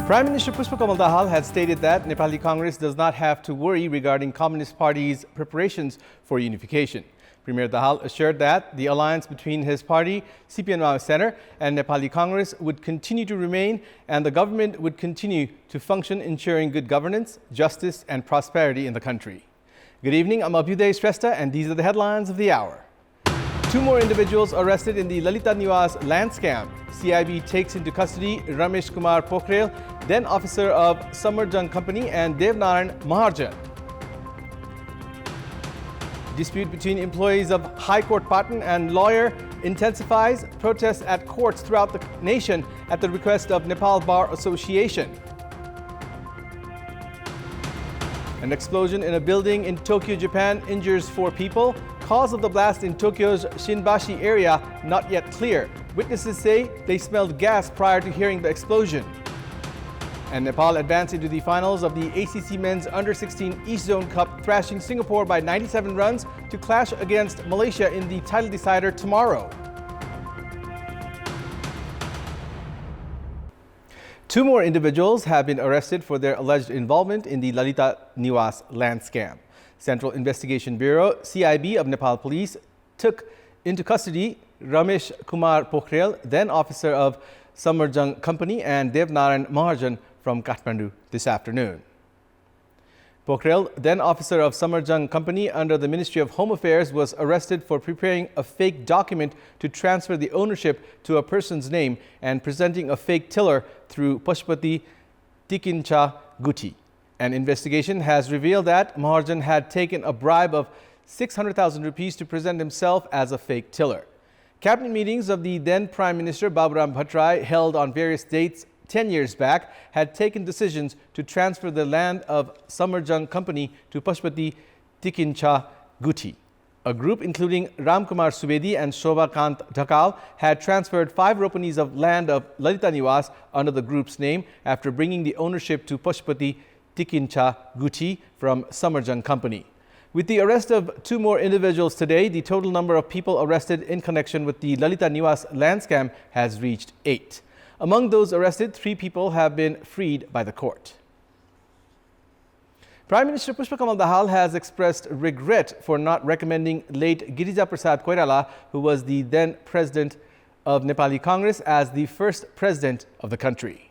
Prime Minister Pushpa Kamal Dahal has stated that Nepali Congress does not have to worry regarding Communist Party's preparations for unification. Premier Dahal assured that the alliance between his party, CPN Center, and Nepali Congress would continue to remain, and the government would continue to function, ensuring good governance, justice, and prosperity in the country. Good evening, I'm Abhyuday Shrestha, and these are the headlines of the hour. 2 more individuals arrested in the Lalita Niwas land scam. CIB takes into custody Ramesh Kumar Pokhrel, then officer of Samyam Company, and Devnaran Maharjan. Dispute between employees of High Court Patan and lawyer intensifies. Protests at courts throughout the nation at the request of Nepal Bar Association. An explosion in a building in Tokyo, Japan injures 4 people. Cause of the blast in Tokyo's Shinbashi area not yet clear. Witnesses say they smelled gas prior to hearing the explosion. And Nepal advanced into the finals of the ACC Men's Under-16 East Zone Cup, thrashing Singapore by 97 runs to clash against Malaysia in the title decider tomorrow. 2 more individuals have been arrested for their alleged involvement in the Lalita Niwas land scam. Central Investigation Bureau, CIB of Nepal Police, took into custody Ramesh Kumar Pokhrel, then officer of Samyam Company, and Devnaran Maharjan from Kathmandu this afternoon. Pokhrel, then officer of Samyam Company under the Ministry of Home Affairs, was arrested for preparing a fake document to transfer the ownership to a person's name and presenting a fake tiller through Pashupati Tikincha Guti. An investigation has revealed that Maharjan had taken a bribe of 600,000 rupees to present himself as a fake tiller. Cabinet meetings of the then Prime Minister Baburam Bhattarai, held on various dates 10 years back, had taken decisions to transfer the land of Samyam Company to Pashupati Tikincha Guti. A group including Ramkumar Subedi and Shobhakant Dhakal had transferred 5 ropanis of land of Lalita Niwas under the group's name after bringing the ownership to Pashupati Tikincha Guti from Samyam Company. With the arrest of 2 more individuals today, the total number of people arrested in connection with the Lalita Niwas land scam has reached 8. Among those arrested, 3 people have been freed by the court. Prime Minister Pushpa Kamal Dahal has expressed regret for not recommending late Girija Prasad Koirala, who was the then president of Nepali Congress, as the first president of the country.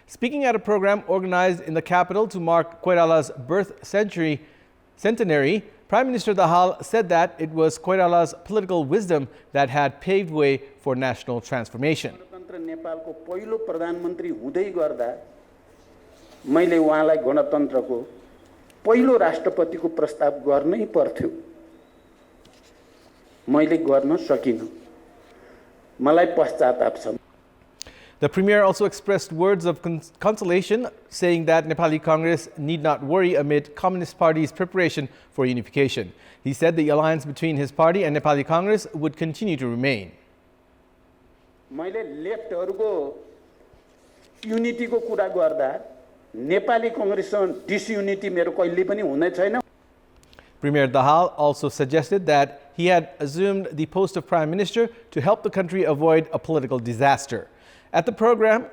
Speaking at a program organized in the capital to mark Koirala's birth centenary, Prime Minister Dahal said that it was Koirala's political wisdom that had paved way for national transformation. नेपालको पहिलो प्रधानमन्त्री हुँदै गर्दा मैले उहाँलाई गणतन्त्रको पहिलो राष्ट्रपतिको प्रस्ताव गर्नै पर्थ्यो, मैले गर्न सकिनँ, मलाई पश्चाताप छ. The Premier also expressed words of consolation, saying that Nepali Congress need not worry amid Communist Party's preparation for unification. He said the alliance between his party and Nepali Congress would continue to remain. मैले लेफ्टहरुको युनिटीको कुरा गर्दा नेपाली कांग्रेससँग डिसयुनिटी मेरो कहिले पनि हुने छैन. Premier Dahal also suggested that he had assumed the post of Prime Minister to help the country avoid a political disaster. At the program,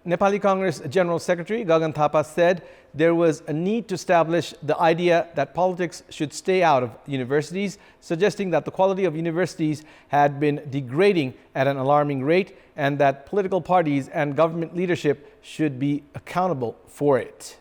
Nepali Congress General Secretary Gagan Thapa said there was a need to establish the idea that politics should stay out of universities, suggesting that the quality of universities had been degrading at an alarming rate and that political parties and government leadership should be accountable for it.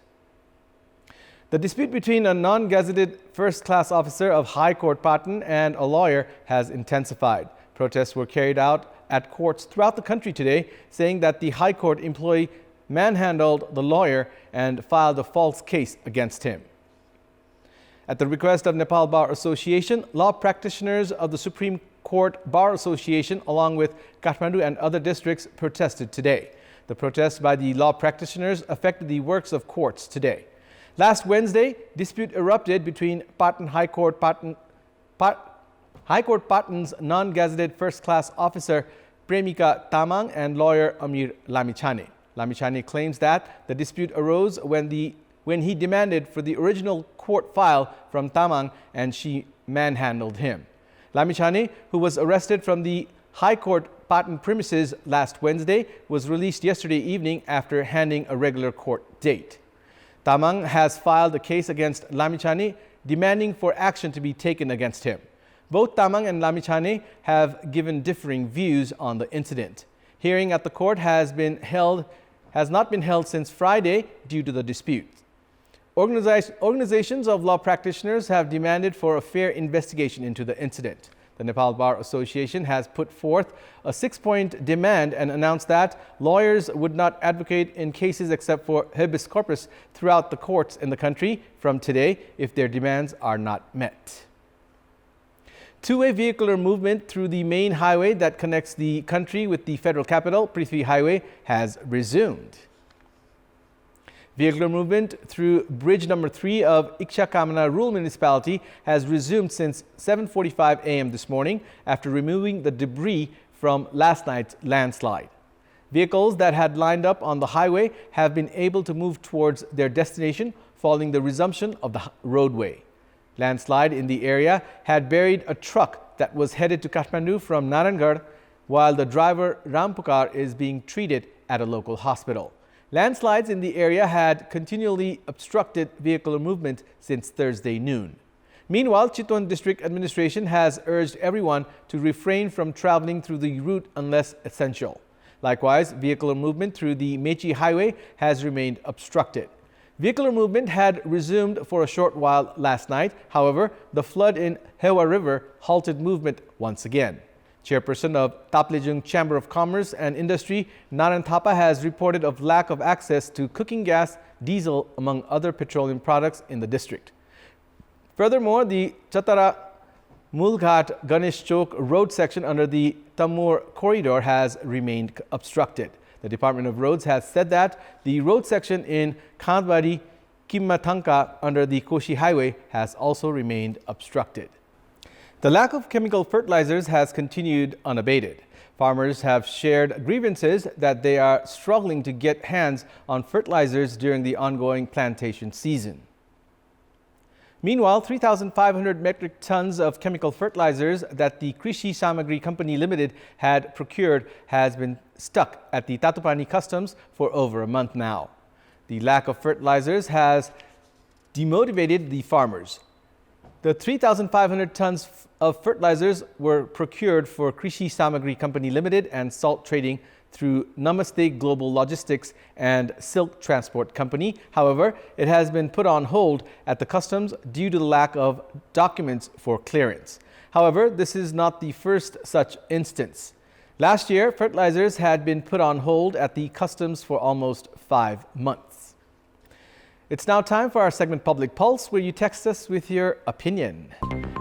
The dispute between a non-gazetted first-class officer of High Court Patan and a lawyer has intensified. Protests were carried out at courts throughout the country today, saying that the High Court employee manhandled the lawyer and filed a false case against him. At the request of Nepal Bar Association, law practitioners of the Supreme Court Bar Association, along with Kathmandu and other districts, protested today. The protests by the law practitioners affected the works of courts today. Last Wednesday, dispute erupted between Patan High Court Patan's non-gazetted first-class officer Premika Tamang and lawyer Amir Lamichhane. Lamichhane claims that the dispute arose when he demanded for the original court file from Tamang and she manhandled him. Lamichhane, who was arrested from the High Court patent premises last Wednesday was released yesterday evening after handing a regular court date. Tamang has filed a case against Lamichhane, demanding for action to be taken against him. Both Tamang and Lamichhane have given differing views on the incident. Hearing at the court has not been held since Friday due to the dispute. Organizations of law practitioners have demanded for a fair investigation into the incident. The Nepal Bar Association has put forth a 6-point demand and announced that lawyers would not advocate in cases except for habeas corpus throughout the courts in the country from today if their demands are not met. Two-way vehicular movement through the main highway that connects the country with the federal capital, Prithvi Highway, has resumed. Vehicular movement through bridge number 3 of Ikshakamana Rural Municipality has resumed since 7:45 a.m. this morning after removing the debris from last night's landslide. Vehicles that had lined up on the highway have been able to move towards their destination following the resumption of the roadway. Landslide in the area had buried a truck that was headed to Kathmandu from Narangarh, while the driver Rampukar is being treated at a local hospital. Landslides in the area had continually obstructed vehicular movement since Thursday noon. Meanwhile, Chitwan District Administration has urged everyone to refrain from traveling through the route unless essential. Likewise, vehicular movement through the Mechi Highway has remained obstructed. Vehicular movement had resumed for a short while last night. However, the flood in Hewa River halted movement once again. Chairperson of Taplejung Chamber of Commerce and Industry, Naran Thapa, has reported of lack of access to cooking gas, diesel, among other petroleum products in the district. Furthermore, the Chatara Mulghat Ganesh Chowk road section under the Tamur corridor has remained obstructed. The Department of Roads has said that the road section in Khandwadi Kimmathanka under the Koshi Highway has also remained obstructed. The lack of chemical fertilizers has continued unabated. Farmers have shared grievances that they are struggling to get hands on fertilizers during the ongoing plantation season. Meanwhile, 3,500 metric tons of chemical fertilizers that the Krishi Samagri Company Limited had procured has been stuck at the Tatupani Customs for over a month now. The lack of fertilizers has demotivated the farmers. The 3,500 tons of fertilizers were procured for Krishi Samagri Company Limited and salt trading through Namaste Global Logistics and Silk Transport Company. However, it has been put on hold at the customs due to the lack of documents for clearance. However, this is not the first such instance. Last year, fertilizers had been put on hold at the customs for almost 5 months. It's now time for our segment Public Pulse, where you text us with your opinion.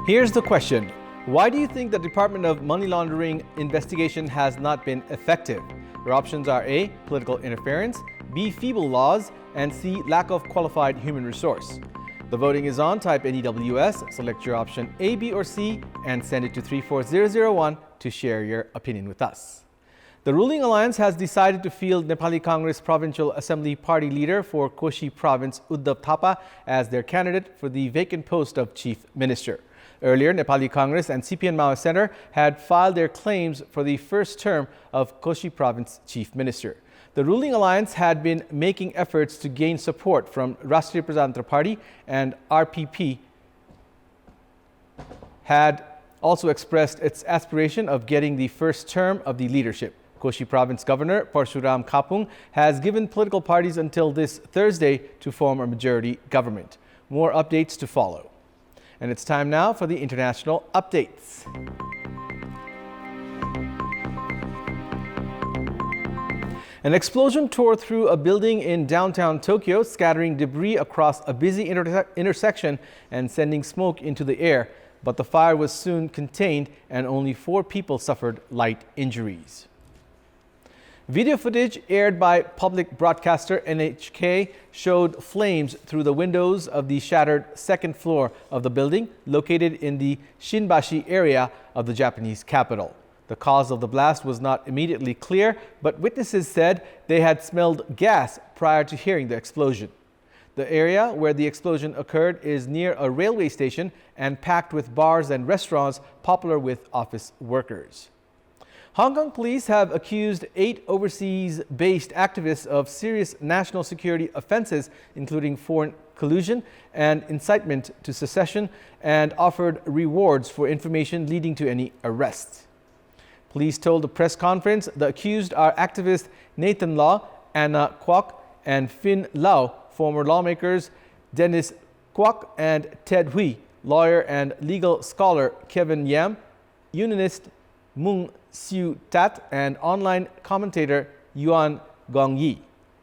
Here's the question. Why do you think the Department of Money Laundering investigation has not been effective? Your options are A, political interference, B, feeble laws, and C, lack of qualified human resource. The voting is on. Type NEWS, select your option A, B, or C, and send it to 34001 to share your opinion with us. The ruling alliance has decided to field Nepali Congress Provincial Assembly Party leader for Koshi Province, Uddhav Thapa, as their candidate for the vacant post of Chief Minister. Earlier, Nepali Congress and CPN Maoist Center had filed their claims for the first term of Koshi Province Chief Minister. The ruling alliance had been making efforts to gain support from Rashtriya Prajatantra Party, and RPP had also expressed its aspiration of getting the first term of the leadership. Koshi Province Governor Parshuram Kapung has given political parties until this Thursday to form a majority government. More updates to follow. And it's time now for the international updates. An explosion tore through a building in downtown Tokyo, scattering debris across a busy intersection and sending smoke into the air. But the fire was soon contained and only 4 people suffered light injuries. Video footage aired by public broadcaster NHK showed flames through the windows of the shattered second floor of the building located in the Shinbashi area of the Japanese capital. The cause of the blast was not immediately clear, but witnesses said they had smelled gas prior to hearing the explosion. The area where the explosion occurred is near a railway station and packed with bars and restaurants popular with office workers. Hong Kong police have accused 8 overseas-based activists of serious national security offenses, including foreign collusion and incitement to secession, and offered rewards for information leading to any arrests. Police told the press conference the accused are activists Nathan Law, Anna Kwok, and Fin Lau, former lawmakers Dennis Kwok and Ted Hui, lawyer and legal scholar Kevin Yam, unionist Mung Siu Tat, and online commentator Yuan Gongyi,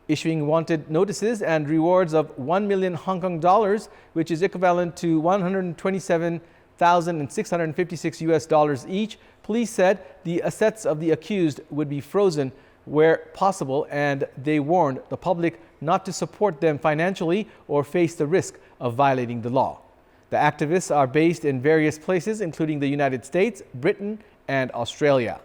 issuing wanted notices and rewards of 1 million Hong Kong dollars, which is equivalent to 127,656 US dollars each. Police said the assets of the accused would be frozen where possible, and they warned the public not to support them financially or face the risk of violating the law. The activists are based in various places, including the United States, Britain, and Australia.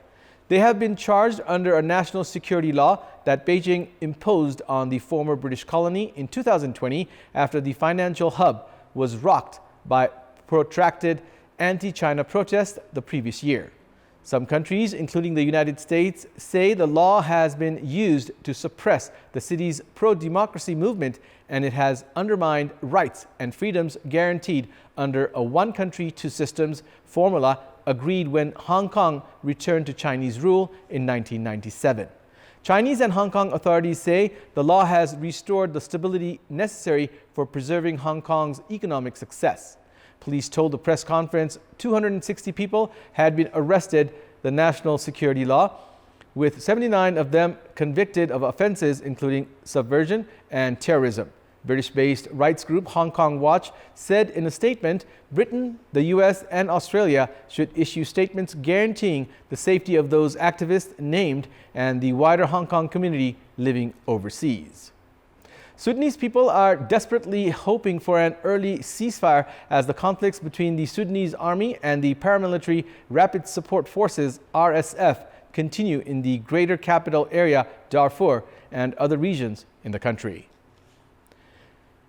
They have been charged under a national security law that Beijing imposed on the former British colony in 2020 after the financial hub was rocked by protracted anti-China protests the previous year. Some countries, including the United States, say the law has been used to suppress the city's pro-democracy movement, and it has undermined rights and freedoms guaranteed under a one country, two systems formula agreed when Hong Kong returned to Chinese rule in 1997. Chinese and Hong Kong authorities say the law has restored the stability necessary for preserving Hong Kong's economic success. Police told the press conference 260 people had been arrested the national security law, with 79 of them convicted of offenses including subversion and terrorism. British-based rights group Hong Kong Watch said in a statement, Britain, the US, and Australia should issue statements guaranteeing the safety of those activists named and the wider Hong Kong community living overseas. Sudanese people are desperately hoping for an early ceasefire as the conflicts between the Sudanese army and the paramilitary Rapid Support Forces (RSF) continue in the greater capital area, Darfur, and other regions in the country.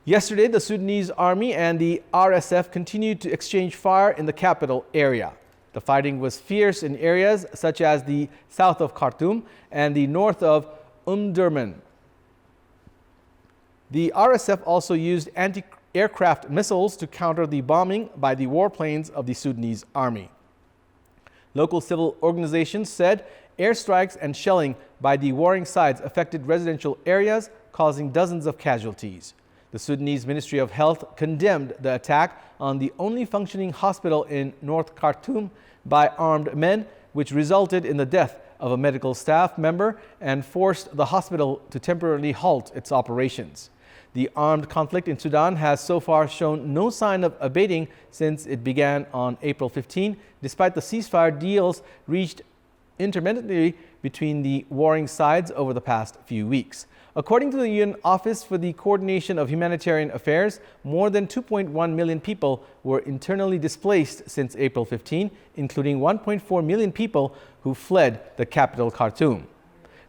Yesterday, the Sudanese army and the RSF continued to exchange fire in the capital area. The fighting was fierce in areas such as the south of Khartoum and the north of Umdurman. The RSF also used anti-aircraft missiles to counter the bombing by the warplanes of the Sudanese army. Local civil organizations said airstrikes and shelling by the warring sides affected residential areas, causing dozens of casualties. The Sudanese Ministry of Health condemned the attack on the only functioning hospital in North Khartoum by armed men, which resulted in the death of a medical staff member and forced the hospital to temporarily halt its operations. The armed conflict in Sudan has so far shown no sign of abating since it began on April 15, despite the ceasefire deals reached intermittently between the warring sides over the past few weeks. According to the UN Office for the Coordination of Humanitarian Affairs, more than 2.1 million people were internally displaced since April 15, including 1.4 million people who fled the capital Khartoum.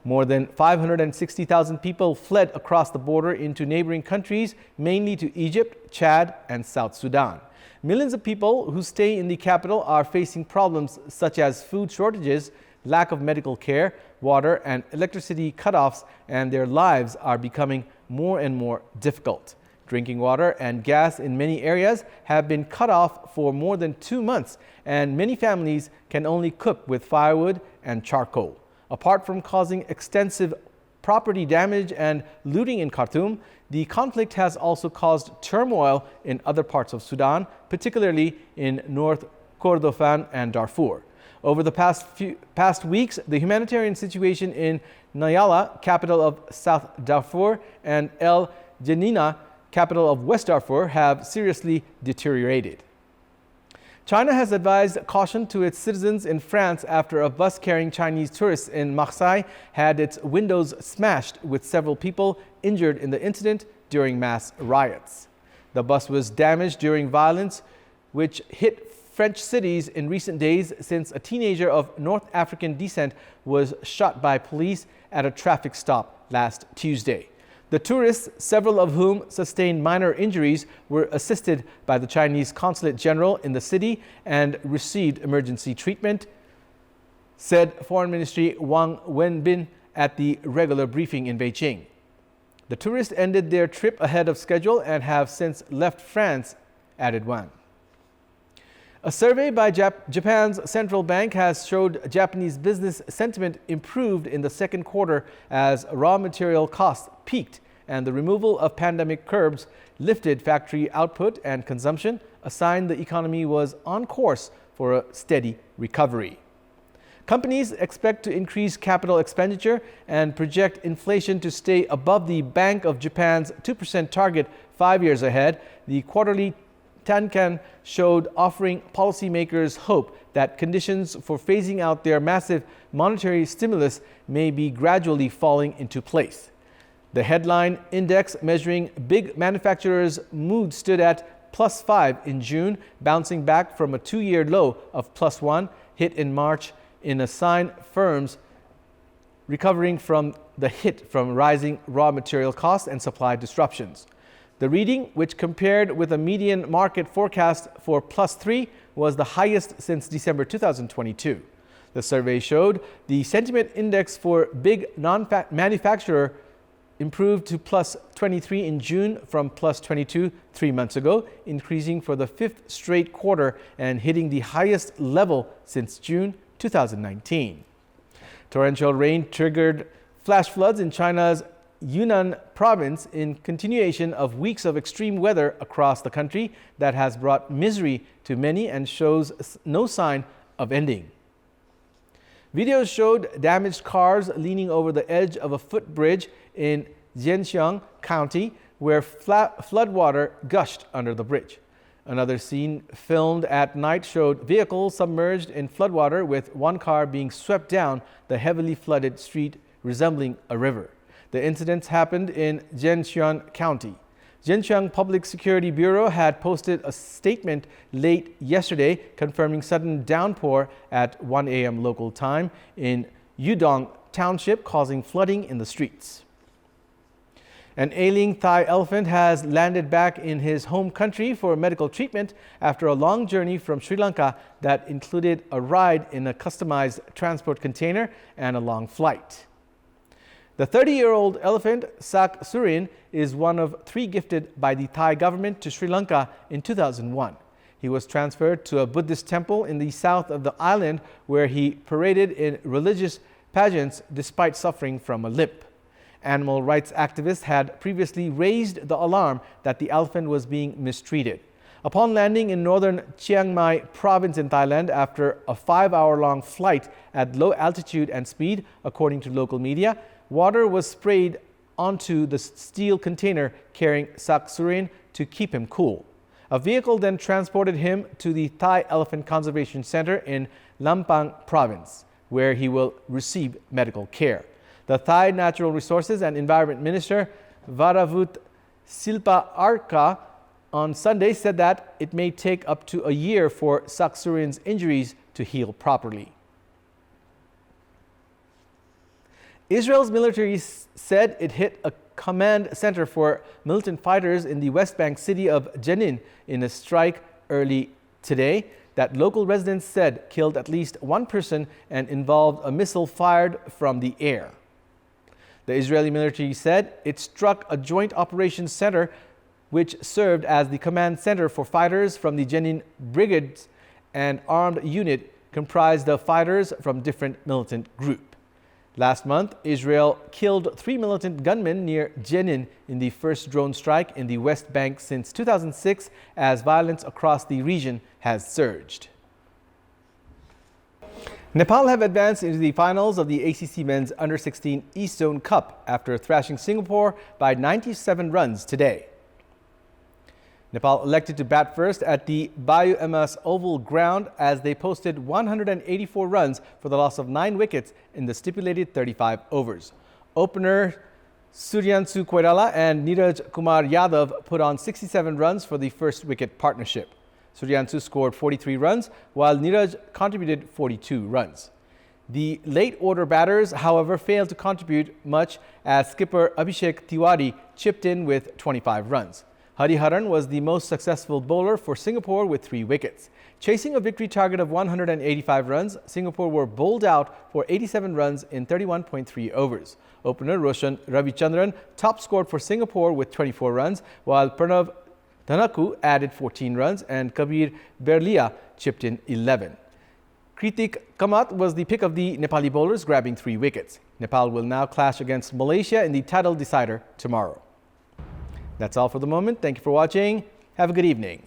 More than 560,000 people fled across the border into neighboring countries, mainly to Egypt, Chad, and South Sudan. Millions of people who stay in the capital are facing problems such as food shortages, lack of medical care, water and electricity cutoffs, and their lives are becoming more and more difficult. Drinking water and gas in many areas have been cut off for more than 2 months, and many families can only cook with firewood and charcoal. Apart from causing extensive property damage and looting in Khartoum, the conflict has also caused turmoil in other parts of Sudan, particularly in North Kordofan and Darfur. Over the past weeks, the humanitarian situation in Nyala, capital of South Darfur, and El Janina, capital of West Darfur, have seriously deteriorated. China has advised caution to its citizens in France after a bus carrying Chinese tourists in Marseille had its windows smashed, with several people injured in the incident during mass riots. The bus was damaged during violence which hit French cities in recent days since a teenager of North African descent was shot by police at a traffic stop last Tuesday. The tourists, several of whom sustained minor injuries, were assisted by the Chinese Consulate General in the city and received emergency treatment. said Foreign Ministry Wang Wenbin at the regular briefing in Beijing. The tourists ended their trip ahead of schedule and have since left France, added Wang. A survey by Japan's central bank has showed Japanese business sentiment improved in the second quarter as raw material costs peaked and the removal of pandemic curbs lifted factory output and consumption, a sign the economy was on course for a steady recovery. Companies expect to increase capital expenditure and project inflation to stay above the Bank of Japan's 2% target 5 years ahead. The quarterly Tankan showed, offering policymakers hope that conditions for phasing out their massive monetary stimulus may be gradually falling into place. The headline index measuring big manufacturers' mood stood at +5 in June, bouncing back from a 2-year low of +1 hit in March, in a sign firms recovering from the hit from rising raw material costs and supply disruptions. The reading, which compared with a median market forecast for +3, was the highest since December 2022. The survey showed the sentiment index for big non-manufacturer improved to +23 in June from +22 3 months ago, increasing for the 5th straight quarter and hitting the highest level since June 2019. Torrential rain triggered flash floods in China's Yunnan province in continuation of weeks of extreme weather across the country that has brought misery to many and shows no sign of ending. Videos showed damaged cars leaning over the edge of a footbridge in Zhenjiang County where floodwater gushed under the bridge. Another scene filmed at night showed vehicles submerged in floodwater, with one car being swept down the heavily flooded street resembling a river. The incidents happened in Zhenjiang County. Zhenjiang Public Security Bureau had posted a statement late yesterday confirming sudden downpour at 1 a.m. local time in Yudong Township, causing flooding in the streets. An ailing Thai elephant has landed back in his home country for medical treatment after a long journey from Sri Lanka that included a ride in a customized transport container and a long flight. The 30-year-old elephant, Sak Surin, is one of 3 gifted by the Thai government to Sri Lanka in 2001. He was transferred to a Buddhist temple in the south of the island where he paraded in religious pageants despite suffering from a limp. Animal rights activists had previously raised the alarm that the elephant was being mistreated. Upon landing in northern Chiang Mai province in Thailand after a 5-hour-long flight at low altitude and speed, according to local media, water was sprayed onto the steel container carrying Sak Surin to keep him cool. A vehicle then transported him to the Thai Elephant Conservation Center in Lampang province, where he will receive medical care. The Thai Natural Resources and Environment Minister Varavut Silpa Arka on Sunday said that it may take up to a year for Sak Surin's injuries to heal properly. Israel's military said it hit a command center for militant fighters in the West Bank city of Jenin in a strike early today that local residents said killed at least 1 person and involved a missile fired from the air. The Israeli military said it struck a joint operations center which served as the command center for fighters from the Jenin brigades, an armed unit comprised of fighters from different militant groups. Last month, Israel killed 3 militant gunmen near Jenin in the first drone strike in the West Bank since 2006, as violence across the region has surged. Nepal have advanced into the finals of the ACC Men's Under-16 East Zone Cup after thrashing Singapore by 97 runs today. Nepal elected to bat first at the Bayu MS Oval ground as they posted 184 runs for the loss of 9 wickets in the stipulated 35 overs. Opener Suryansu Koirala and Neeraj Kumar Yadav put on 67 runs for the first wicket partnership. Suryansu scored 43 runs, while Neeraj contributed 42 runs. The late order batters, however, failed to contribute much as skipper Abhishek Tiwari chipped in with 25 runs. Hariharan was the most successful bowler for Singapore with 3 wickets. Chasing a victory target of 185 runs, Singapore were bowled out for 87 runs in 31.3 overs. Opener Roshan Ravichandran top scored for Singapore with 24 runs, while Pranav Dhanaku added 14 runs and Kabir Berlia chipped in 11. Kritik Kamat was the pick of the Nepali bowlers, grabbing 3 wickets. Nepal will now clash against Malaysia in the title decider tomorrow. That's all for the moment. Thank you for watching. Have a good evening.